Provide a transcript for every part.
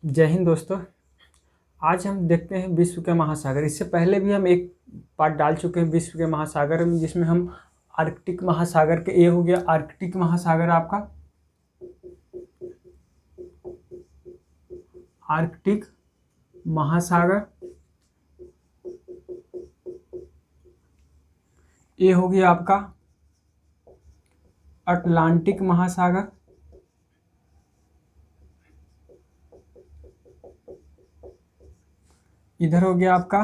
जय हिंद दोस्तों। आज हम देखते हैं विश्व के महासागर। इससे पहले भी हम एक पार्ट डाल चुके हैं विश्व के महासागर में, जिसमें हम आर्कटिक महासागर के ये हो गया आर्कटिक महासागर आपका आर्कटिक महासागर, ये हो गया आपका अटलांटिक महासागर, इधर हो गया आपका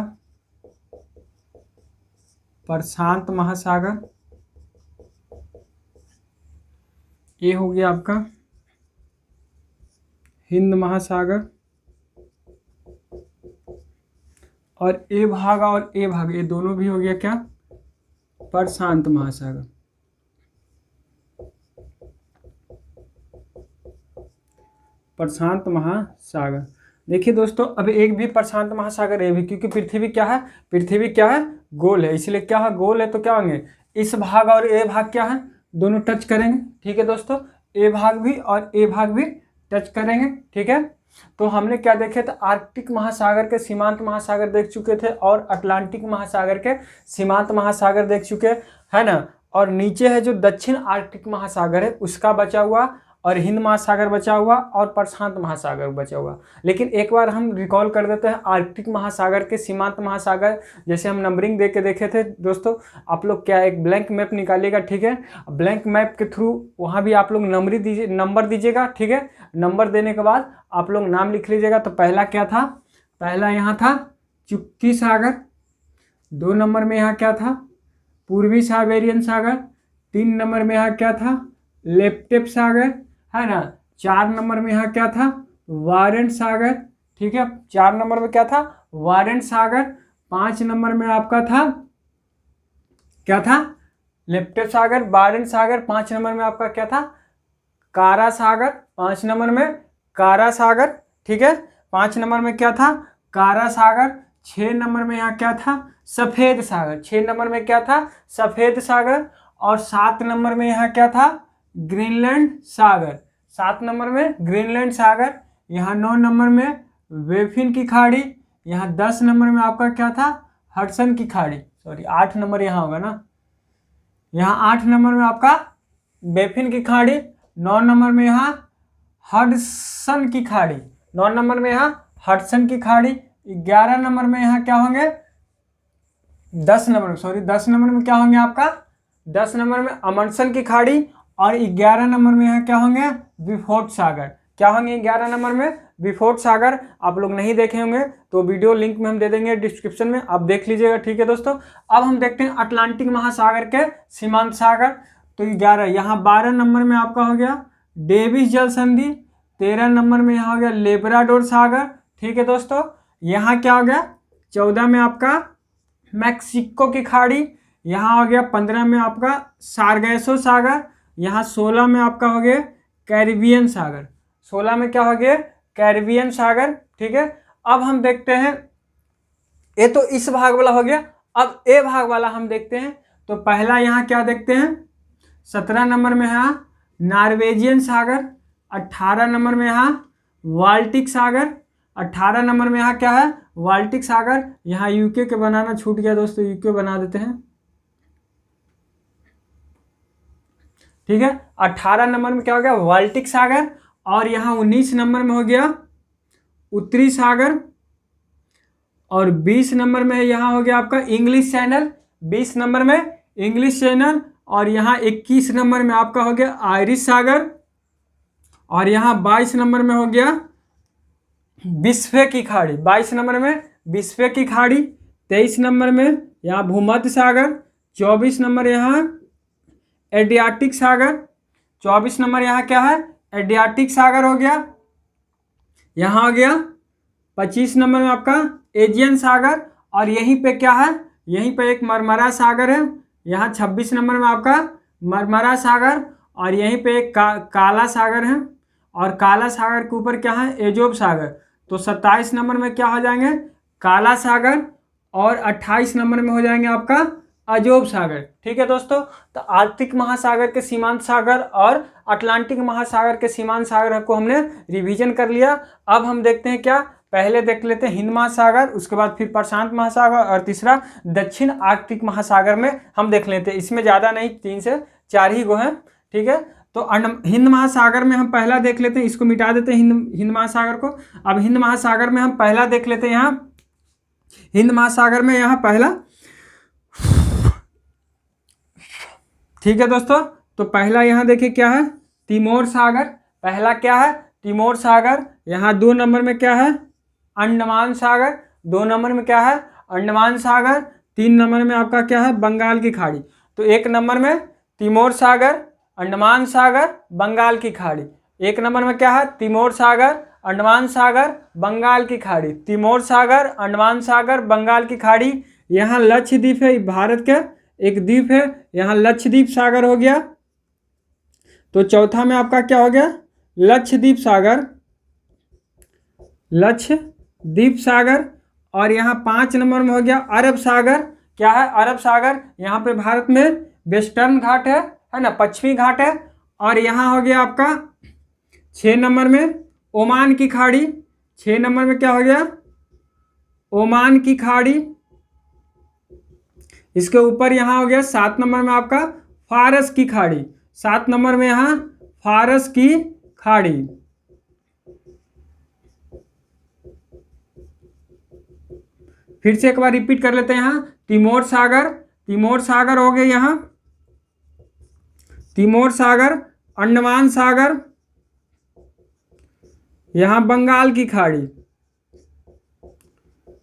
प्रशांत महासागर, ये हो गया आपका हिंद महासागर, और ए भाग ये दोनों भी हो गया क्या, प्रशांत महासागर। प्रशांत महासागर देखिए दोस्तों, अब एक भी प्रशांत महासागर है भी, क्योंकि पृथ्वी क्या है, गोल है, इसलिए क्या है, गोल है, तो क्या होंगे, इस भाग और ए भाग क्या है, दोनों टच करेंगे। ठीक है दोस्तों, ए भाग भी और ए भाग भी टच करेंगे। ठीक है, तो हमने क्या देखे थे, आर्कटिक महासागर के सीमांत महासागर देख चुके थे और अटलांटिक महासागर के सीमांत महासागर देख चुके है ना। और नीचे है जो दक्षिण आर्कटिक महासागर है उसका बचा हुआ, और हिंद महासागर बचा हुआ, और प्रशांत महासागर बचा हुआ। लेकिन एक बार हम रिकॉल कर देते हैं आर्कटिक महासागर के सीमांत महासागर, जैसे हम नंबरिंग दे के देखे थे दोस्तों। आप लोग क्या एक ब्लैंक मैप निकालिएगा, ठीक है, ब्लैंक मैप के थ्रू वहाँ भी आप लोग नंबर दीजिएगा। ठीक है, नंबर देने के बाद आप लोग नाम लिख लीजिएगा। तो पहला क्या था, पहला यहाँ था चुक्की सागर, 2 नंबर में यहाँ क्या था, पूर्वी साइबेरियन सागर, 3 नंबर में यहाँ क्या था, लेप्टेप सागर, है ना। 4 नंबर में यहाँ क्या था, वारेंट सागर। ठीक है, 4 नंबर में क्या था, वारेंट सागर। 5 नंबर में आपका था क्या था, लेप्टेप सागर, वारेंट सागर। 5 नंबर में आपका क्या था, कारा सागर। 5 नंबर में कारा सागर। ठीक है, 5 नंबर में क्या था, कारा सागर। 6 नंबर में यहाँ क्या था, सफेद सागर। 6 नंबर में क्या था, सफेद सागर। और 7 नंबर में यहाँ क्या था, ग्रीनलैंड सागर। 7 नंबर में ग्रीनलैंड सागर। यहाँ 9 नंबर में बेफिन की खाड़ी। यहाँ 10 नंबर में आपका क्या था, हडसन की खाड़ी। सॉरी 8 नंबर यहाँ होगा ना, यहाँ 8 नंबर में आपका बेफिन की खाड़ी। 9 नंबर में यहाँ हडसन की खाड़ी। 9 नंबर में यहाँ हडसन की खाड़ी। 11 नंबर में यहाँ क्या होंगे, 10 नंबर में क्या होंगे आपका, 10 नंबर में अमंडसन की खाड़ी। और 11 नंबर में यहाँ क्या होंगे, विफोर्ट सागर। क्या होंगे 11 नंबर में, विफोर्ट सागर। आप लोग नहीं देखे होंगे तो वीडियो लिंक में हम दे देंगे डिस्क्रिप्शन में, आप देख लीजिएगा। ठीक है दोस्तों, अब हम देखते हैं अटलांटिक महासागर के सीमांत सागर। तो 11, यहाँ 12 नंबर में आपका हो गया डेविस जल संधि। 13 नंबर में यहाँ हो गया लेब्राडोर सागर। ठीक है दोस्तों, यहाँ क्या हो गया, 14 में आपका मैक्सिको की खाड़ी। यहाँ हो गया 15 में आपका सार्गेसो सागर। यहाँ 16 में आपका हो गया कैरिबियन सागर। 16 में क्या हो गया, कैरिबियन सागर। ठीक है, अब हम देखते हैं, ये तो इस भाग वाला हो गया। अब ए भाग वाला हम देखते हैं। तो पहला यहाँ क्या देखते हैं, 17 नंबर में यहाँ नॉर्वेजियन सागर। 18 नंबर में यहाँ बाल्टिक सागर। 18 नंबर में यहाँ क्या है, बाल्टिक सागर। यहाँ यूके के बनाना छूट गया दोस्तों, यूके बना देते हैं। ठीक है, 18 नंबर में क्या हो गया, बाल्टिक सागर। और यहाँ 19 नंबर में हो गया उत्तरी सागर। और 20 नंबर में यहाँ हो गया आपका इंग्लिश चैनल। 20 नंबर में इंग्लिश चैनल। और यहाँ 21 नंबर में आपका हो गया आयरिश सागर। और यहाँ 22 नंबर में हो गया बिस्फे की खाड़ी। 22 नंबर में बिस्फे की खाड़ी। 23 नंबर में यहाँ भूमध्य सागर। 24 नंबर यहाँ एडियाटिक सागर। 24 नंबर यहाँ क्या है, एडियाटिक सागर हो गया। यहाँ हो गया 25 नंबर में आपका एजियन सागर। और यहीं पे क्या है, यहीं पे एक मरमरा सागर है। यहाँ 26 नंबर में आपका मरमरा सागर। और यहीं पे एक काला सागर है। और काला सागर के ऊपर क्या है, एजोब सागर। तो 27 नंबर में क्या हो जाएंगे, काला सागर। और 28 नंबर में हो जाएंगे आपका अजोब सागर। ठीक है दोस्तों, तो आर्कटिक महासागर के सीमांत सागर और अटलांटिक महासागर के सीमांत सागर को हमने रिवीजन कर लिया। अब हम देखते हैं क्या, पहले देख लेते हैं हिंद महासागर, उसके बाद फिर प्रशांत महासागर और तीसरा दक्षिण आर्कटिक महासागर में हम देख लेते हैं। इसमें ज़्यादा नहीं, 3 से 4 ही गो हैं। ठीक है, तो हिंद महासागर में हम पहला देख लेते हैं, इसको मिटा देते हैं हिंद महासागर को। अब हिंद महासागर में हम पहला देख लेते हैं, यहाँ हिंद महासागर में यहाँ पहला। ठीक है दोस्तों, तो पहला यहाँ देखिए क्या है, तिमोर सागर। पहला क्या है, तिमोर सागर। यहाँ 2 नंबर में क्या है, अंडमान सागर। 2 नंबर में क्या है, अंडमान सागर। 3 नंबर में आपका क्या है, बंगाल की खाड़ी। तो 1 नंबर में तिमोर सागर, अंडमान सागर, बंगाल की खाड़ी। 1 नंबर में क्या है, तिमोर सागर, अंडमान सागर, बंगाल की खाड़ी। तिमोर सागर, अंडमान सागर, बंगाल की खाड़ी। यहाँ लक्षद्वीप है, भारत का एक द्वीप है, यहाँ लक्षद्वीप सागर हो गया। तो चौथा में आपका क्या हो गया, लक्षद्वीप सागर, लक्षद्वीप सागर। और यहाँ 5 नंबर में हो गया अरब सागर। क्या है, अरब सागर। यहाँ पे भारत में वेस्टर्न घाट है ना, पश्चिमी घाट है। और यहाँ हो गया आपका 6 नंबर में ओमान की खाड़ी। 6 नंबर में क्या हो गया, ओमान की खाड़ी। इसके ऊपर यहाँ हो गया 7 नंबर में आपका फारस की खाड़ी। 7 नंबर में यहाँ फारस की खाड़ी। फिर से एक बार रिपीट कर लेते हैं, यहाँ तिमोर सागर, तिमोर सागर हो गए, यहाँ तिमोर सागर, अंडमान सागर, यहाँ बंगाल की खाड़ी,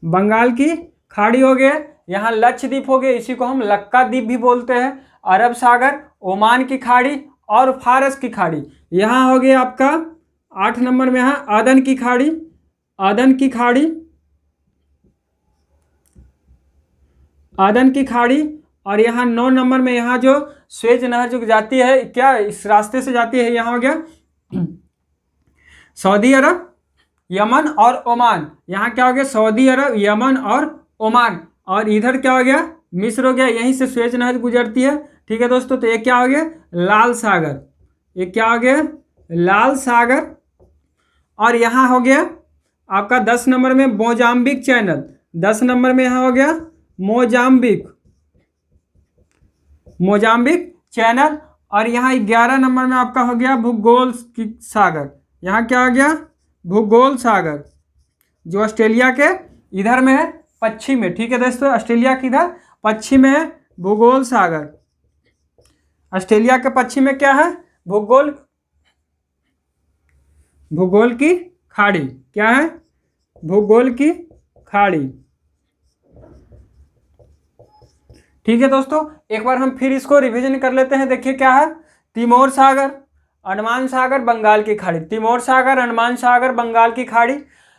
बंगाल की खाड़ी हो गए। यहाँ लक्षद्वीप हो गए, इसी को हम लक्का द्वीप भी बोलते हैं। अरब सागर, ओमान की खाड़ी और फारस की खाड़ी। यहाँ हो गया आपका 8 नंबर में यहाँ अदन की खाड़ी, अदन की खाड़ी, अदन की खाड़ी। और यहाँ 9 नंबर में यहाँ जो स्वेज नहर जो जाती है, क्या इस रास्ते से जाती है, यहाँ हो गया सऊदी अरब, यमन और ओमान। यहाँ क्या हो गया, सऊदी अरब, यमन और ओमान। और इधर क्या हो गया, मिस्र हो गया, यहीं से स्वेज नहर गुजरती है। ठीक है दोस्तों, तो ये क्या हो गया, लाल सागर। ये क्या हो गया, लाल सागर। और यहाँ हो गया आपका 10 नंबर में मोजाम्बिक चैनल। 10 नंबर में यहाँ हो गया मोजाम्बिक, मोजाम्बिक चैनल। और यहाँ 11 नंबर में आपका हो गया भूगोल सागर। यहाँ क्या हो गया, भूगोल सागर, जो ऑस्ट्रेलिया के इधर में है, पश्चिम में। ठीक है दोस्तों, ऑस्ट्रेलिया के इधर पश्चिम में है भूगोल सागर। ऑस्ट्रेलिया के पश्चिम में क्या है, भूगोल, भूगोल की खाड़ी। क्या है, भूगोल की खाड़ी। ठीक है दोस्तों, एक बार हम फिर इसको रिवीजन कर लेते हैं। देखिए क्या है, तिमोर सागर, अंडमान सागर, बंगाल की खाड़ी। तिमोर सागर, अंडमान सागर, बंगाल की खाड़ी।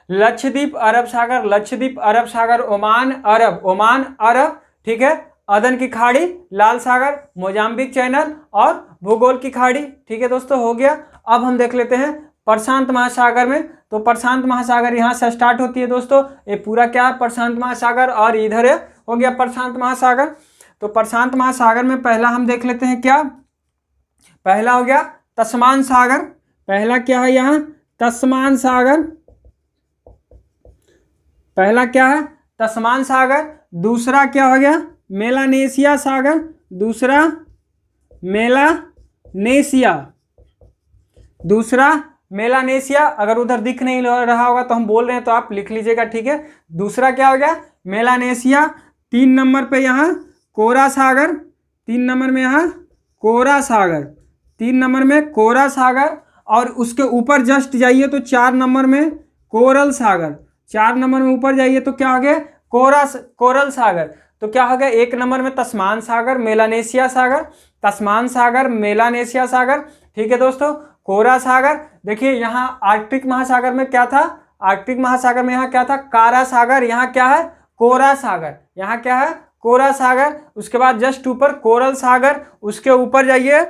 लक्षद्वीप, अरब सागर, लक्षद्वीप, अरब सागर, ओमान, अरब, ओमान, अरब। ठीक है, अदन की खाड़ी, लाल सागर, मोजाम्बिक चैनल और भूगोल की खाड़ी। ठीक है दोस्तों, हो गया। अब हम देख लेते हैं प्रशांत महासागर में। तो प्रशांत महासागर यहाँ से स्टार्ट होती है दोस्तों, ये पूरा क्या है, प्रशांत महासागर। और इधर है हो गया प्रशांत महासागर। तो प्रशांत महासागर में पहला हम देख लेते हैं, क्या पहला हो गया तस्मान सागर। पहला क्या है यहाँ, तस्मान सागर। पहला क्या है, तस्मान सागर। दूसरा क्या हो गया, मेलानेशिया सागर। दूसरा मेलानेशिया, दूसरा मेलानेशिया। अगर उधर दिख नहीं रहा होगा तो हम बोल रहे हैं तो आप लिख लीजिएगा। ठीक है, दूसरा क्या हो गया, मेलानेशिया। 3 नंबर पे यहाँ कोरा सागर। 3 नंबर में यहाँ कोरा सागर। 3 नंबर में कोरा सागर। और उसके ऊपर जस्ट जाइए तो 4 नंबर में कोरल सागर। 4 नंबर में ऊपर जाइए तो क्या हो गया, कोरल सागर। तो क्या हो गया, 1 नंबर में तस्मान सागर, मेलानेशिया सागर, तस्मान सागर, मेलानेशिया सागर। ठीक है दोस्तों, कोरा सागर। देखिए यहाँ आर्कटिक महासागर में क्या था, आर्कटिक महासागर में यहाँ क्या था, कारा सागर। यहाँ क्या है, कोरा सागर। यहाँ क्या है, कोरा सागर। उसके बाद जस्ट ऊपर कोरल सागर, उसके ऊपर जाइए।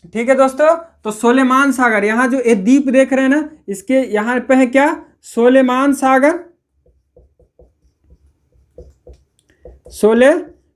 ठीक है दोस्तों, तो सोलेमान सागर। यहाँ जो ये द्वीप देख रहे हैं ना, इसके यहाँ पे है क्या, सोलेमान सागर।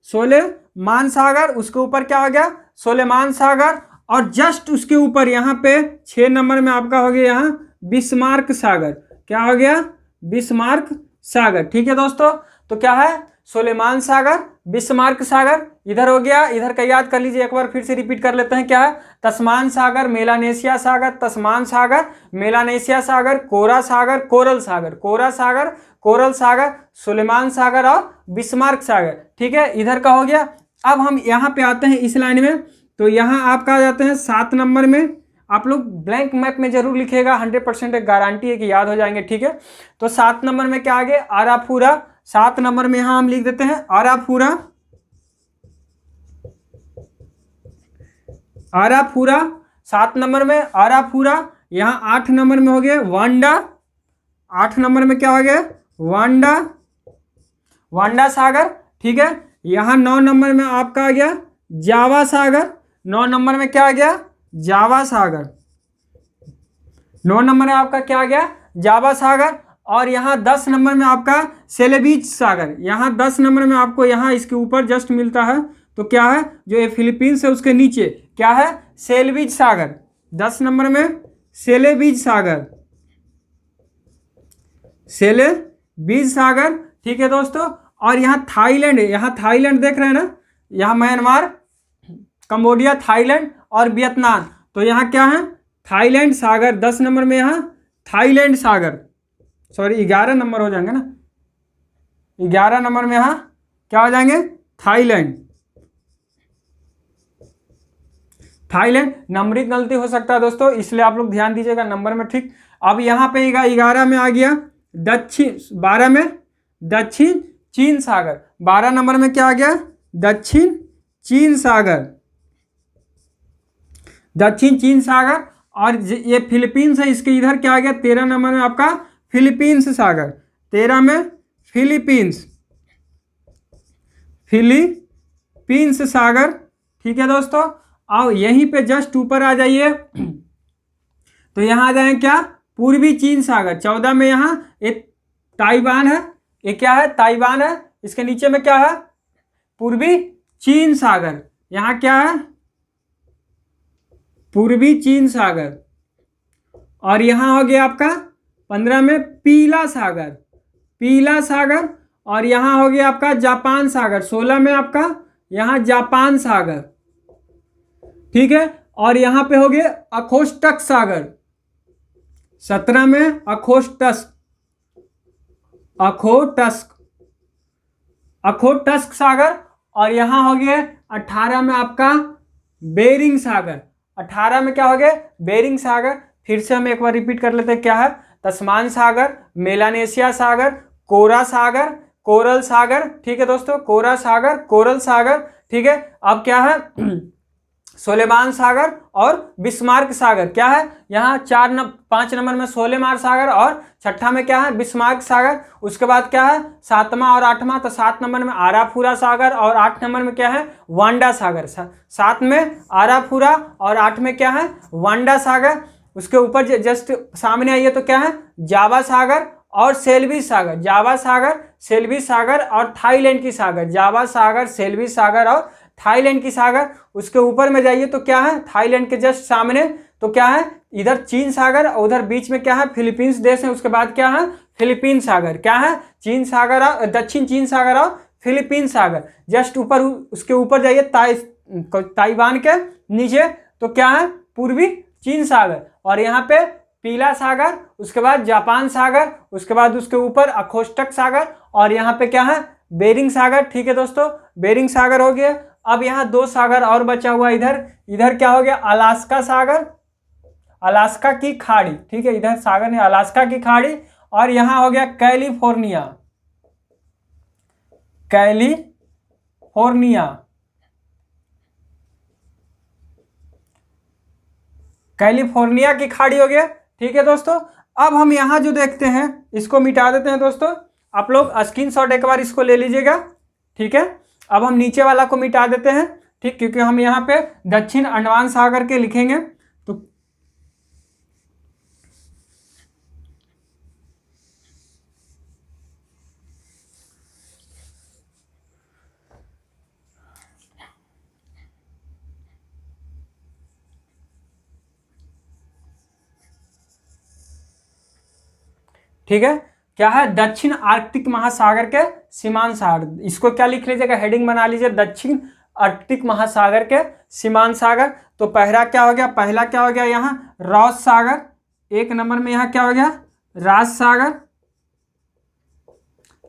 सोलेमान सागर, उसके ऊपर क्या हो गया, सोलेमान सागर, और जस्ट उसके ऊपर यहाँ पे 6 नंबर में आपका हो गया यहाँ बिस्मार्क सागर। क्या हो गया, बिस्मार्क सागर। ठीक है दोस्तों, तो क्या है, सोलेमान सागर, बिस्मार्क सागर, इधर हो गया, इधर का याद कर लीजिए, एक बार फिर से रिपीट कर लेते हैं। क्या है, तस्मान सागर, मेलानेशिया सागर, तस्मान सागर, मेलानेशिया सागर, कोरा सागर, कोरल सागर, कोरा सागर, कोरल सागर, सुलेमान सागर और बिस्मार्क सागर। ठीक है, इधर का हो गया। अब हम यहाँ पे आते हैं इस लाइन में, तो यहाँ आपका आ जाते हैं 7 नंबर में। आप लोग ब्लैंक मैप में जरूर लिखिएगा, 100% एक गारंटी है कि याद हो जाएंगे। ठीक है, तो 7 नंबर में क्या आगे, आराफूरा। 7 नंबर में यहां हम लिख देते हैं आराफूरा, आराफूरा 7 नंबर में आराफूरा। यहां 8 नंबर में हो गया वांडा, 8 नंबर में क्या हो गया, वांडा, वांडा सागर। ठीक है, यहां 9 नंबर में आपका आ गया जावा सागर, 9 नंबर में क्या आ गया, जावा सागर, 9 नंबर में आपका क्या आ गया, जावा सागर। और यहाँ 10 नंबर में आपका सेलेबीज सागर, यहाँ 10 नंबर में आपको यहाँ इसके ऊपर जस्ट मिलता है, तो क्या है, जो ये फिलीपींस है उसके नीचे क्या है, सेलेबीज सागर। 10 नंबर में सेलेबीज सागर, सेलेबीज सागर। ठीक है दोस्तों, और यहाँ थाईलैंड है, यहाँ थाईलैंड देख रहे हैं ना, यहाँ म्यांमार, कंबोडिया, थाईलैंड और वियतनाम, तो यहाँ क्या है, थाईलैंड सागर। 10 नंबर में यहाँ थाईलैंड सागर, सॉरी 11 नंबर हो जाएंगे ना, 11 नंबर में यहाँ क्या हो जाएंगे, थाईलैंड, थाईलैंड। नंबरिंग गलती हो सकता है दोस्तों, इसलिए आप लोग ध्यान दीजिएगा नंबर में। ठीक, अब यहाँ पे 11 में आ गया दक्षिण, 12 में दक्षिण चीन सागर, 12 नंबर में क्या आ गया, दक्षिण चीन सागर, दक्षिण चीन सागर। और ये फिलीपींस है, इसके इधर क्या आ गया, 13 नंबर में आपका फिलीपींस सागर, 13 में फिलीपींस, फिलीपींस सागर। ठीक है दोस्तों, आओ यहीं पे जस्ट ऊपर आ जाइए, तो यहां आ जाए क्या, पूर्वी चीन सागर। 14 में यहाँ एक ताइवान है, ये क्या है, ताइवान है। इसके नीचे में क्या है, पूर्वी चीन सागर, यहाँ क्या है, पूर्वी चीन सागर। और यहां हो गया आपका 15 में पीला सागर, पीला सागर। और यहां हो गया आपका जापान सागर, 16 में आपका यहां जापान सागर। ठीक है, और यहां पे हो गया अखोष्टक सागर, 17 में अखोष्टस्क, अखोटस्क, अखोटस्क सागर। और यहां हो गया 18 में आपका बेरिंग सागर, 18 में क्या हो गया, बेरिंग सागर। फिर से हम एक बार रिपीट कर लेते हैं, क्या है, तस्मान सागर, मेलानेशिया सागर, कोरा सागर, कोरल सागर। ठीक है दोस्तों, कोरा सागर, कोरल सागर। ठीक है, अब क्या है, सोलेमान सागर और बिस्मार्क सागर। क्या है, यहाँ 5 नंबर में सोलेमान सागर और छठा में क्या है, बिस्मार्क सागर। उसके बाद क्या है, 7वां और 8वां, तो 7 नंबर में आराफूरा सागर और 8 नंबर में क्या है, वांडा सागर। 7 में आराफूरा और 8 में क्या है, वांडा सागर। उसके ऊपर जस्ट सामने आइए तो क्या है, जावा सागर और सेल्वी सागर, जावा सागर, सेल्वी सागर और थाईलैंड की सागर, जावा सागर, सेल्वी सागर और थाईलैंड की सागर। उसके ऊपर में जाइए तो क्या है, थाईलैंड के जस्ट सामने तो क्या है, इधर चीन सागर और उधर बीच में क्या है, फिलीपींस देश है। उसके बाद क्या है, फिलीपीन सागर। क्या है, चीन सागर और दक्षिण चीन सागर और फिलीपीन सागर। जस्ट ऊपर, उसके ऊपर जाइए ताइवान के नीचे तो क्या है, पूर्वी चीन सागर। और यहाँ पे पीला सागर, उसके बाद जापान सागर, उसके बाद उसके ऊपर अखोष्टक सागर और यहाँ पे क्या है, बेरिंग सागर। ठीक है दोस्तों, बेरिंग सागर हो गया। अब यहाँ 2 सागर और बचा हुआ, इधर इधर क्या हो गया, अलास्का सागर, अलास्का की खाड़ी। ठीक है, इधर सागर है अलास्का की खाड़ी। और यहाँ हो गया कैलिफोर्निया, कैलिफोर्निया, कैलिफोर्निया की खाड़ी हो गया। ठीक है दोस्तों, अब हम यहाँ जो देखते हैं इसको मिटा देते हैं दोस्तों। आप लोग स्क्रीनशॉट एक बार इसको ले लीजिएगा। ठीक है, अब हम नीचे वाला को मिटा देते हैं। ठीक, क्योंकि हम यहाँ पे दक्षिण अंडमान सागर के लिखेंगे तो ठीक है, क्या है, दक्षिण आर्कटिक महासागर के सीमांत सागर। इसको क्या लिख लीजिएगा, हेडिंग बना लीजिए, दक्षिण आर्कटिक महासागर के सीमांत सागर। तो पहला क्या हो गया यहाँ रॉस सागर, एक नंबर में यहाँ क्या हो गया, राज सागर,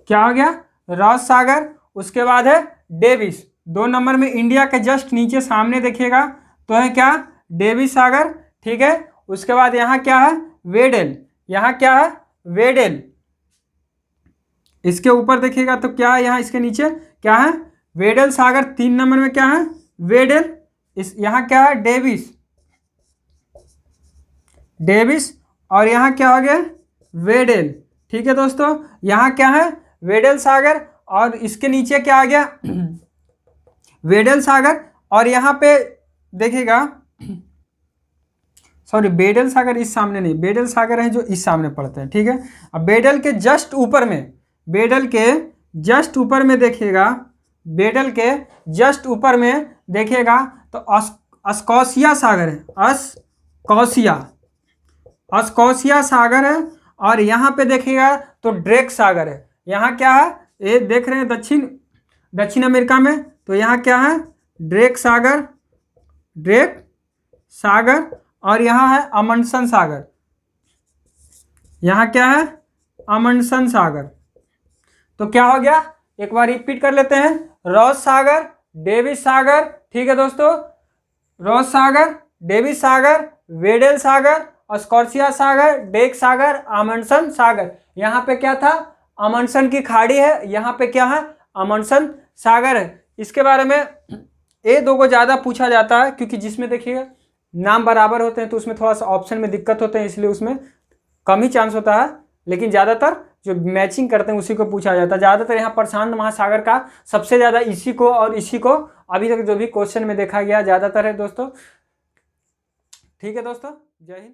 क्या हो गया, रॉस सागर। उसके बाद है डेविस, 2 नंबर में इंडिया के जस्ट नीचे सामने देखिएगा तो है क्या, डेविस सागर, ठीक है। उसके बाद यहाँ क्या है, वेडेल, यहाँ क्या है, वेडेल। इसके ऊपर देखिएगा तो क्या है, यहाँ इसके नीचे क्या है, वेडेल सागर। 3 नंबर में क्या है, वेडेल। इस यहाँ क्या है, डेविस, डेविस। और यहाँ क्या हो गया, वेडेल, ठीक है दोस्तों। यहाँ क्या है, वेडेल सागर। और इसके नीचे क्या आ गया, वेडेल सागर। और यहाँ पे देखिएगा, सॉरी बेडल सागर इस सामने नहीं, बेडल सागर है जो इस सामने पड़ते हैं, ठीक है। अब बेडल के जस्ट ऊपर में, बेडल के जस्ट ऊपर में देखिएगा, बेडल के जस्ट ऊपर में देखिएगा तो अस्कोसिया सागर है, अस्कोसिया सागर है। और यहाँ पे देखिएगा तो ड्रेक सागर है। यहाँ क्या है, ये देख रहे हैं दक्षिण अमेरिका में, तो यहाँ क्या है, ड्रेक सागर, ड्रेक सागर। और यहाँ है अमंडसन सागर, यहाँ क्या है, अमंडसन सागर। तो क्या हो गया, एक बार रिपीट कर लेते हैं, रॉस सागर, डेविस सागर, ठीक है दोस्तों, रॉस सागर, डेविस सागर, वेडेल सागर, स्कॉर्सिया सागर, ड्रेक सागर, अमंडसन सागर। यहाँ पे क्या था, अमंडसन की खाड़ी है, यहाँ पे क्या है, अमंडसन सागर है। इसके बारे में ये 2 को ज़्यादा पूछा जाता है, क्योंकि जिसमें देखिएगा नाम बराबर होते हैं तो उसमें थोड़ा सा ऑप्शन में दिक्कत होते हैं, इसलिए उसमें कम ही चांस होता है। लेकिन ज़्यादातर जो मैचिंग करते हैं उसी को पूछा जाता है। ज़्यादातर यहाँ प्रशांत महासागर का सबसे ज़्यादा इसी को और इसी को अभी तक जो भी क्वेश्चन में देखा गया ज़्यादातर है दोस्तों। ठीक है दोस्तों, जय हिंद।